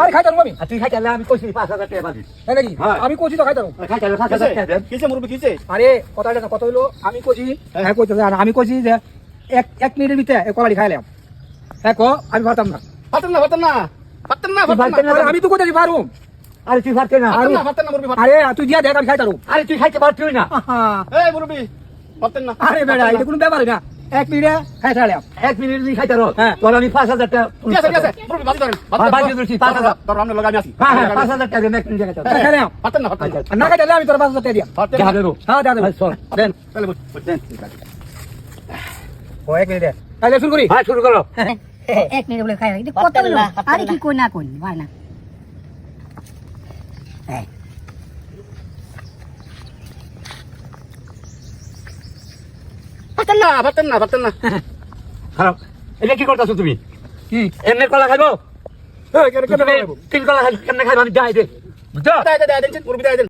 আরে খাইতাম আমি আর তুই খাইতে আমি কইছি 5000 টাকা পাবি তাই নাকি হ্যাঁ। আমি কইছি তো খাইতাম খাইতে 5000 টাকা দেন কিছে মুরব্বি কিছে আরে কথাটা না কত হইলো আমি কইছি হ্যাঁ কইতেছে আর আমি কইছি যে এক মিনিটের ভিতরে এক কলাড়ি খাইলাম হ্যাঁ কো আমি পারতাম না পারতেন না আরে আমি তো কইতেছি পারুম আরে তুই পারতে না পারতেন না মুরব্বি আরে তুই দিয়া দেখ আমি খাইতাম আরে তুই খাইতে পারছিস না এই মুরব্বি পারতেন না আরে বেড়া এটা কোনো ব্যাপার না এক মিনিটে খাইতাম 1 মিনিট তুই খাইতে রো হ্যাঁ। তোর আমি 5000 টাকা ঠিক আছে মুরব্বি বাজি ধরেন বাজি ধরছি 5000 ধর আমরা লাগা আমি আসি হ্যাঁ হ্যাঁ 5000 টাকা দেন 1 মিনিট খাইতে খাইলাম পারতেন না না খাইতাম আমি তোর 5,000 টাকা দিয়া পারতেন যা দেবো হ্যাঁ দাদা চল দেন তাহলে বুঝছেন ও এক মিনিটে তাহলে শুরু করি হ্যাঁ শুরু করো এক মিনিট বলে খাই এটা কত হলো আরে কি কই না কই ভাই না পারতেন না খারাপ এটা কি করতেছো তুমি কি এমনি কলা খাইবো কেন তিন কলা খাই কেমনে খাইবো আমি যাই দে বুঝছো দেন মুরব্বি দেন